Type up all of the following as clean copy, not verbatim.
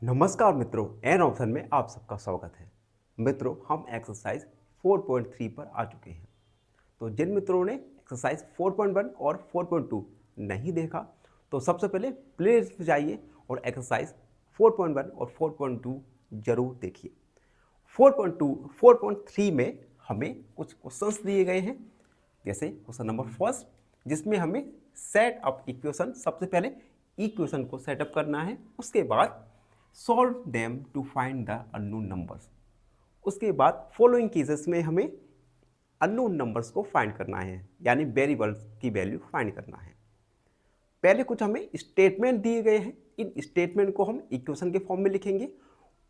नमस्कार मित्रों, an option में आप सबका स्वागत है। मित्रों, हम एक्सरसाइज 4.3 पर आ चुके हैं। तो जिन मित्रों ने एक्सरसाइज 4.1 और 4.2 नहीं देखा, तो सबसे पहले प्लेलिस्ट में जाइए और एक्सरसाइज 4.1 और 4.2 जरूर देखिए। 4.2 4.3 में हमें कुछ क्वेश्चंस दिए गए हैं, जैसे क्वेश्चन नंबर फर्स्ट, जिसमें हमें सेट अप इक्वेशन, सबसे पहले इक्वेशन को सेटअप करना है, उसके बाद solve them to find the unknown numbers. उसके बाद फॉलोइंग केसेस में हमें अननोन नंबर्स को फाइंड करना है, यानी वेरिएबल्स की वैल्यू फाइंड करना है। पहले कुछ हमें स्टेटमेंट दिए गए हैं, इन स्टेटमेंट को हम इक्वेशन के फॉर्म में लिखेंगे।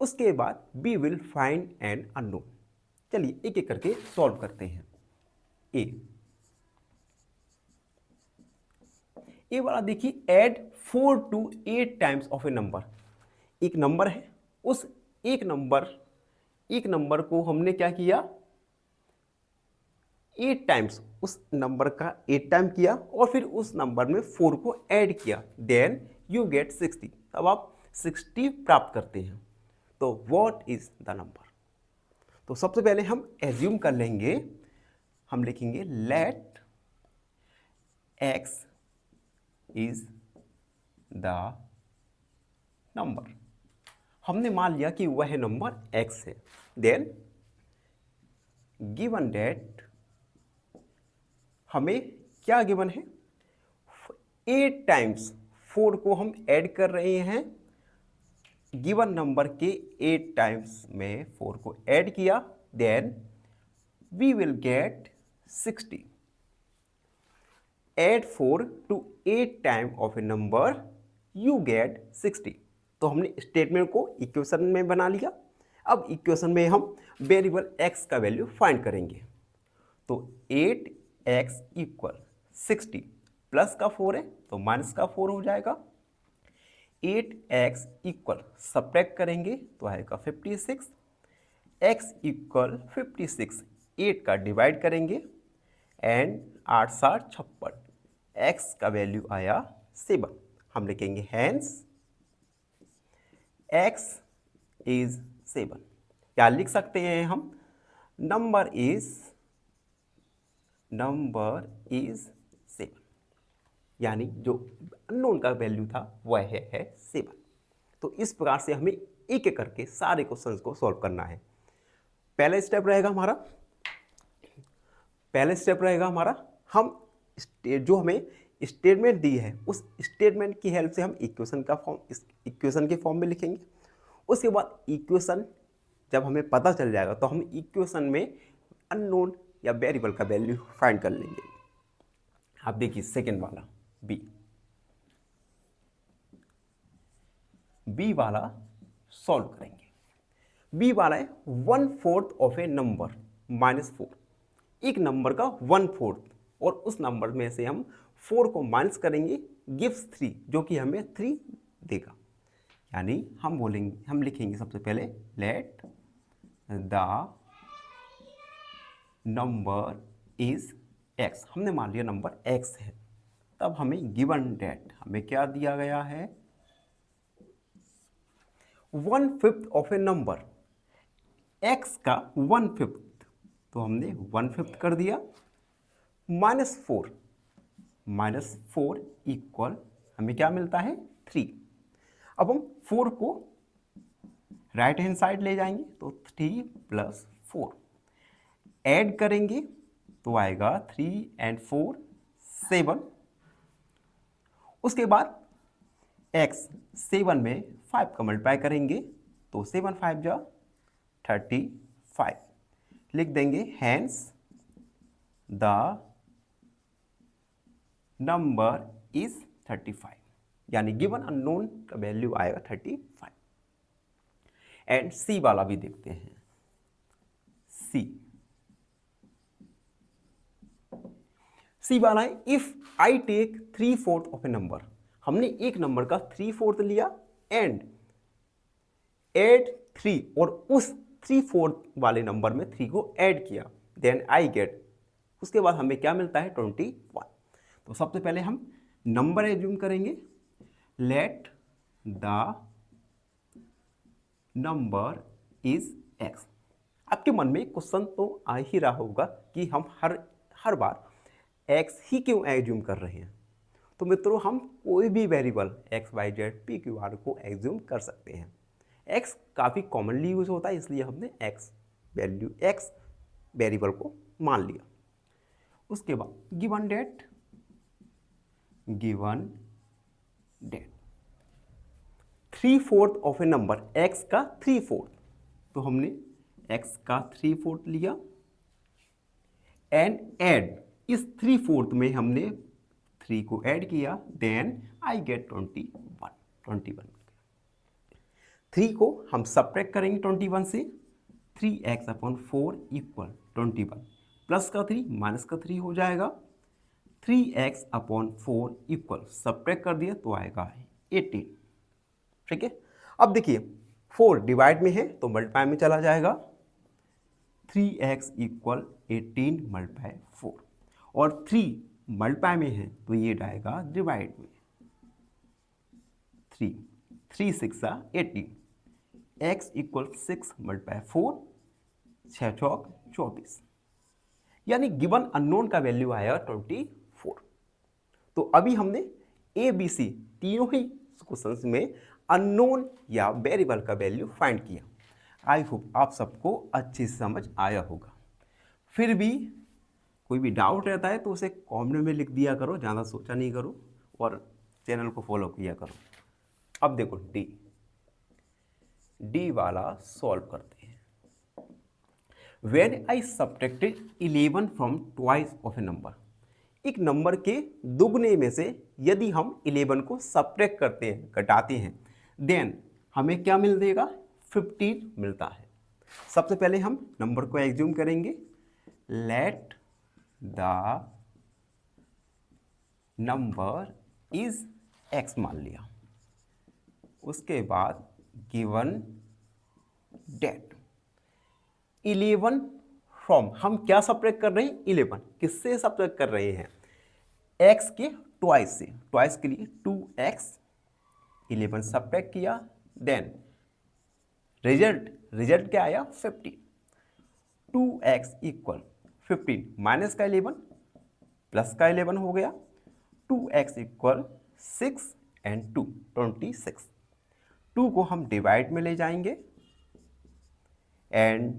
उसके बाद we will find an unknown. चलिए एक एक करके सॉल्व करते हैं। ए वाला देखिए, add 4 to 8 times of a number. एक नंबर है, उस एक नंबर को हमने क्या किया, 8 टाइम्स, उस नंबर का 8 टाइम किया और फिर उस नंबर में 4 को ऐड किया, देन यू गेट 60। अब आप 60 प्राप्त करते हैं। तो व्हाट इज द नंबर? तो सबसे पहले हम एज्यूम कर लेंगे, हम लिखेंगे let x is the number. हमने मान लिया कि वह नंबर x है। देन गिवन डेट, हमें क्या गिवन है, 8 टाइम्स 4 को हम ऐड कर रहे हैं। गिवन नंबर के 8 टाइम्स में 4 को ऐड किया, then we will get 60। Add 4 to 8 time of a number, you get 60। तो हमने स्टेटमेंट को इक्वेशन में बना लिया। अब इक्वेशन में हम वेरिएबल x का वैल्यू फाइंड करेंगे। तो 8x इक्वल 60, प्लस का 4 है तो माइनस का 4 हो जाएगा। 8x इक्वल सब्ट्रैक्ट करेंगे तो आएगा 56। x इक्वल 56, 8 का डिवाइड करेंगे एंड 8 7 56, x का वैल्यू आया 7। हम लिखेंगे हैंस x इज 7। क्या लिख सकते हैं हम, नंबर इज 7, यानी जो अननोन का वैल्यू था वह है 7। तो इस प्रकार से हमें एक एक करके सारे क्वेश्चंस को सॉल्व करना है। पहला स्टेप रहेगा हमारा, हम जो हमें स्टेटमेंट दी है उस स्टेटमेंट की हेल्प से हम इक्वेशन के फॉर्म में लिखेंगे। उसके बाद इक्वेशन जब हमें पता चल जाएगा तो हम इक्वेशन में अननोन या वेरिएबल का वैल्यू फाइंड कर लेंगे। आप देखिए सेकेंड वाला बी वाला सॉल्व करेंगे। बी वाला है 1/4 ऑफ ए नंबर -4। एक नंबर का 1/4 और उस नंबर में से हम 4 को माइनस करेंगे, गिव्स 3, जो कि हमें 3 देगा। यानी हम लिखेंगे सबसे पहले late the number is x। हमने मान लिया नंबर x है। तब हमें गिवन डेट हमें क्या दिया गया है, 1/5 ऑफ ए नंबर, x का 1/5, तो हमने 1/5 कर दिया, -4 इक्वल हमें क्या मिलता है 3। अब हम 4 को राइट हैंड साइड ले जाएंगे तो 3 + 4 ऐड करेंगे तो आएगा 3 and 4 7। उसके बाद x 7 में 5 का मल्टीप्लाई करेंगे तो 7 5 जा 35, लिख देंगे हैंस द नंबर इज 35, यानी गिवन अननोन का वैल्यू आएगा 35। एंड सी वाला भी देखते हैं। सी वाला है if I take 3/4 of a number. हमने एक नंबर का 3/4 लिया एंड एड 3, और उस 3/4 वाले नंबर में 3 को ऐड किया, देन आई गेट, उसके बाद हमें क्या मिलता है 21। तो सबसे पहले हम नंबर एज्यूम करेंगे, late the number is x. आपके मन में क्वेश्चन तो आ ही रहा होगा कि हम हर बार एक्स ही क्यों एज्यूम कर रहे हैं। तो मित्रों, हम कोई भी variable x y z p q r को एज्यूम कर सकते हैं। एक्स काफ़ी कॉमनली यूज होता है, इसलिए हमने एक्स वेरिएबल को मान लिया। उसके बाद given that 3/4 of a number, x का 3/4, तो हमने एक्स का 3/4 लिया एंड ऐड, इस 3/4 में हमने 3 को ऐड किया, देन आई गेट 21। 3 को हम सब्ट्रैक्ट करेंगे 21 से, 3x/4 इक्वल 21, प्लस का 3 माइनस का 3 हो जाएगा, 3x/4 इक्वल सब्ट्रैक्ट कर दिया तो आएगा 18। ठीक है, अब देखिए 4 डिवाइड में है तो मल्टीप्लाई में चला जाएगा, 3x इक्वल 18 मल्टीप्लाई 4, और 3 मल्टीप्लाई में है तो ये जाएगा डिवाइड में, 3 6 18, x इक्वल 6 मल्टीप्लाई 4, 6 चौक 24, यानी गिवन अननोन का वैल्यू आया 24। तो अभी हमने ए बी सी तीनों ही क्वेश्चंस में अननोन या वेरिएबल का वैल्यू फाइंड किया। आई होप आप सबको अच्छे से समझ आया होगा। फिर भी कोई भी डाउट रहता है तो उसे कमेंट में लिख दिया करो, ज़्यादा सोचा नहीं करो, और चैनल को फॉलो किया करो। अब देखो डी वाला सॉल्व करते हैं। When I subtracted 11 from twice of a number, एक नंबर के दुगने में से यदि हम 11 को सब्ट्रैक्ट करते हैं, घटाते हैं, देन हमें क्या मिल देगा, 15 मिलता है। सबसे पहले हम नंबर को एज्यूम करेंगे, late the number is x मान लिया। उसके बाद गिवन डेट 11 फ्रॉम, हम क्या सब्ट्रैक्ट कर रहे हैं, 11 किससे सब्ट्रैक्ट कर रहे हैं, x के ट्वाइस से, ट्वाइस के लिए 2x, 11 सब्ट्रैक्ट किया, देन रिजल्ट क्या आया, 50, 2x इक्वल 15 माइनस का 11 प्लस का 11 हो गया, 2x इक्वल 6 एंड 2 26, 2 को हम डिवाइड में ले जाएंगे एंड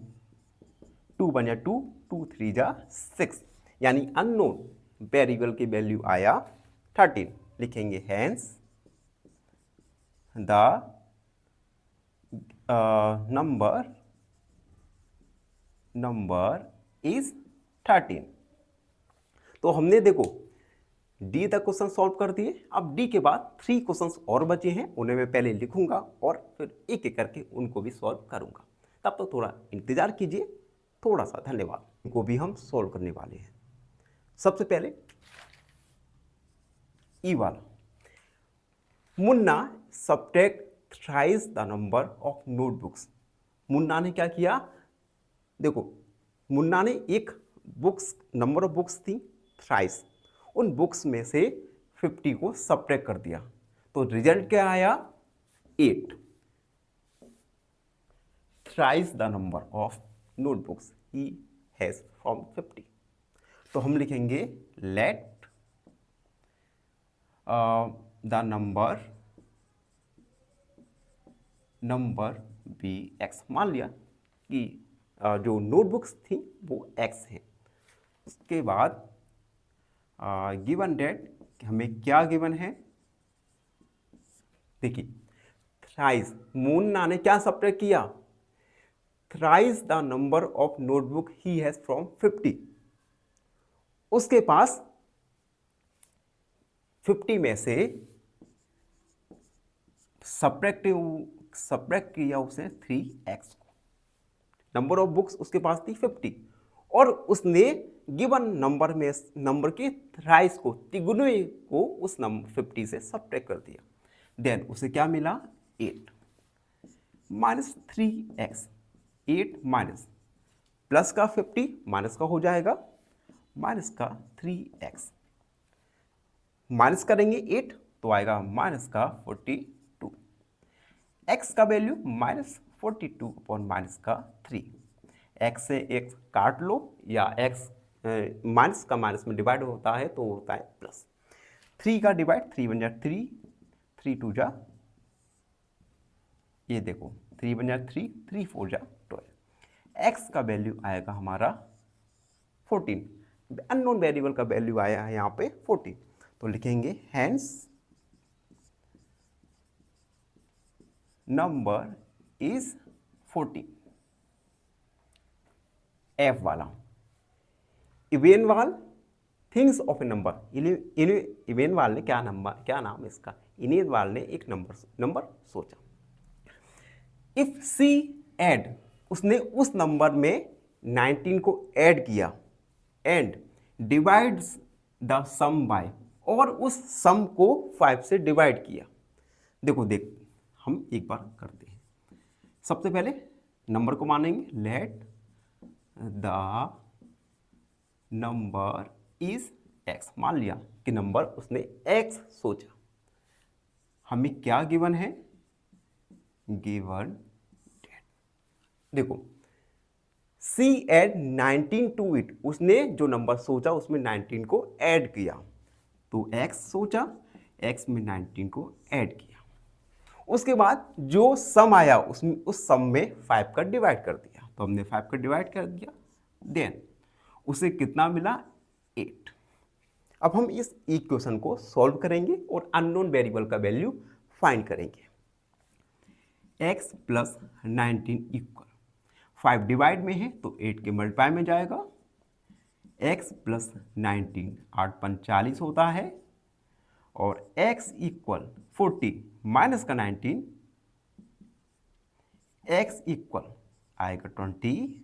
2 बन जा 2, 2 3 जा 6, यानी अननोन वेरिएबल की वैल्यू आया 13। लिखेंगे हैंस द नंबर इज 13। तो हमने देखो डी तक क्वेश्चन सॉल्व कर दिए। अब डी के बाद 3 क्वेश्चंस और बचे हैं, उन्हें मैं पहले लिखूंगा और फिर एक एक करके उनको भी सॉल्व करूंगा। तब तो थोड़ा इंतजार कीजिए, थोड़ा सा धन्यवाद। इनको भी हम सॉल्व करने वाले हैं। सबसे पहले ई वाला, Munna subtract thrice the number of notebooks. Munna ने क्या किया, देखो मुन्ना ने एक बुक्स, नंबर ऑफ बुक्स थी थ्राइस, उन बुक्स में से 50 को सब्ट्रैक्ट कर दिया, तो रिजल्ट क्या आया, 8। Thrice the number of notebooks he has from 50। तो हम लिखेंगे let the number be x. मान लिया कि जो नोटबुक्स थी वो एक्स है। उसके बाद गिवन डेट, हमें क्या गिवन है, देखिए थ्राइस, मुन्ना ने क्या सब्ट्रैक्ट किया, thrice the number of notebook he has from 50। उसके पास 50 में से सब्ट्रैक्ट किया उसने 3x को। नंबर ऑफ बुक्स उसके पास थी 50 और उसने गिवन नंबर में नंबर के थ्राइस को, तिगुने को उस नंबर 50 से सब्ट्रैक्ट कर दिया। देन उसे क्या मिला, 8 माइनस 3x, 8 माइनस प्लस का 50 माइनस का हो जाएगा, माइनस का 3x, माइनस करेंगे 8 तो आएगा माइनस का 42, x का वैल्यू 42 अपॉन माइनस का 3। एक्स से एक्स काट लो या एक्स माइनस का माइनस में डिवाइड होता है तो होता है प्लस। 3 का डिवाइड 3 बन जाए 3, 3 2 जा, ये देखो 3 बन जाए 3, 3 4 जा 12। एक्स का वैल्यू आएगा हमारा 14। अननोन वेरिएबल का वैल्यू आया है यहाँ पे 14, तो लिखेंगे हैंस नंबर इज 14। एफ वाला इवेनवाल थिंग्स ऑफ ए नंबर। इवेनवाल ने क्या नाम इसका, इवेनवाल ने एक नंबर सोचा। इफ सी एड, उसने उस नंबर में 19 को ऐड किया and divides the sum by, और उस सम को 5 से डिवाइड किया। देखो हम एक बार करते हैं। सबसे पहले नंबर को मानेंगे, late the number is x. मान लिया कि नंबर उसने एक्स सोचा। हमें क्या गिवन है, गिवन देखो सी एड 19 टू इट, उसने जो नंबर सोचा उसमें 19 को ऐड किया। तो एक्स सोचा, एक्स में 19 को ऐड किया। उसके बाद जो सम आया उसमें उस सम में 5 का डिवाइड कर दिया। तो हमने 5 का डिवाइड कर दिया, देन उसे कितना मिला, 8। अब हम इस इक्वेशन को सॉल्व करेंगे और अननोन वेरिएबल का वैल्यू फाइंड करेंगे। x प्लस 19 इक्वल 5 डिवाइड में है तो 8 के मल्टीप्लाई में जाएगा। x प्लस 19 8 5 40 होता है, और x इक्वल 40 माइनस का 19, x इक्वल आएगा 21।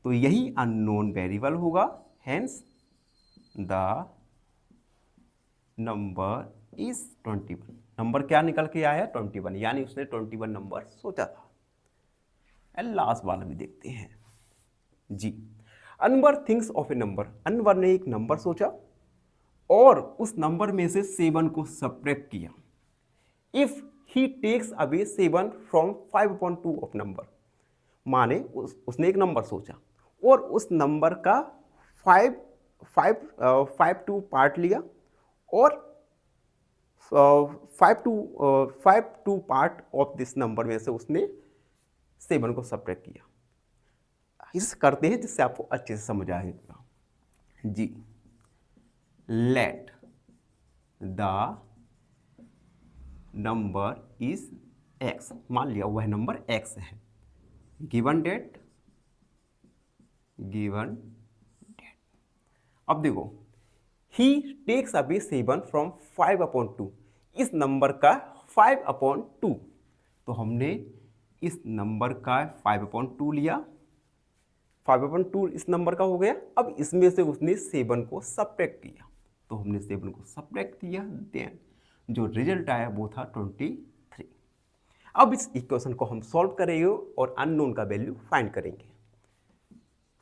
तो यही अननोन वेरिएबल होगा, hence the number is 21। Number क्या निकल के आया, 21, यानी उसने 21 नंबर सोचा था। एंड लास्ट वाला भी देखते हैं जी। Anwar things of a number, Anwar ने एक नंबर सोचा और उस नंबर में से 7 को सब्ट्रैक्ट किया। If he takes away 7 from 5/2 of number, माने उसने एक नंबर सोचा और उस नंबर का 5/2 पार्ट लिया और 5/2 पार्ट ऑफ दिस नंबर में से उसने 7 को सब्ट्रैक्ट किया। इस करते हैं जिससे आपको अच्छे से समझ आएगा जी। Let the number is x, मान लिया वह नंबर एक्स है। गिवन डेट, अब देखो ही टेक्स अवे 7 फ्रॉम 5/2, इस नंबर का 5/2, तो हमने इस नंबर का 5/2 लिया। 5/2 इस नंबर का हो गया। अब इसमें से उसने 7 को सब्ट्रैक्ट किया, तो हमने 7 को सब्ट्रैक्ट किया, देन जो रिजल्ट आया वो था 23। अब इस इक्वेशन को हम सॉल्व करेंगे और अननोन का वैल्यू फाइंड करेंगे।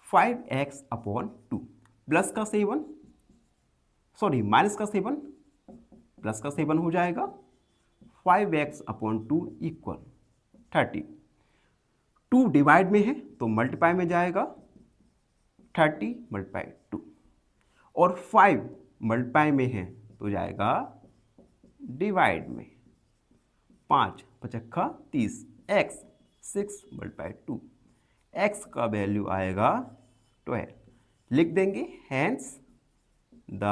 5x/2 प्लस का 7, सॉरी माइनस का 7 प्लस का 7 हो जाएगा। 5x/2 equal 30। 2 डिवाइड में है तो मल्टीप्लाई में जाएगा, 30 × 2, और 5 मल्टीप्लाई में है तो जाएगा डिवाइड में। 5 5 30, x 6 × 2, x का वैल्यू आएगा 12। लिख देंगे हैंस द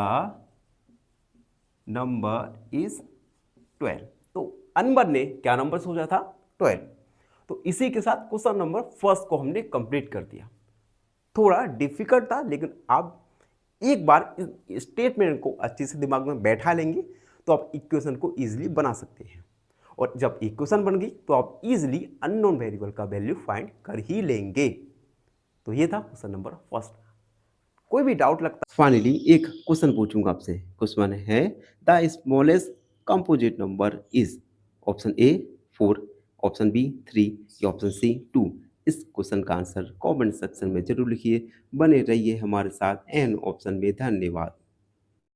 नंबर इज 12। तो अनवर ने क्या नंबर सोचा था, 12। तो इसी के साथ क्वेश्चन नंबर फर्स्ट को हमने कंप्लीट कर दिया। थोड़ा डिफिकल्ट था, लेकिन आप एक बार इस स्टेटमेंट को अच्छे से दिमाग में बैठा लेंगे तो आप इक्वेशन को इजीली बना सकते हैं, और जब इक्वेशन बन गई तो आप इजीली अननोन वेरिएबल का वैल्यू फाइंड कर ही लेंगे। तो ये था क्वेश्चन नंबर फर्स्ट। कोई भी डाउट लगता है, फाइनली एक क्वेश्चन पूछूंगा आपसे। क्वेश्चन है the smallest composite number is, option A 4, option B 3 या ऑप्शन सी 2। इस क्वेश्चन का आंसर कमेंट सेक्शन में जरूर लिखिए। बने रहिए हमारे साथ एन ऑप्शन में। धन्यवाद।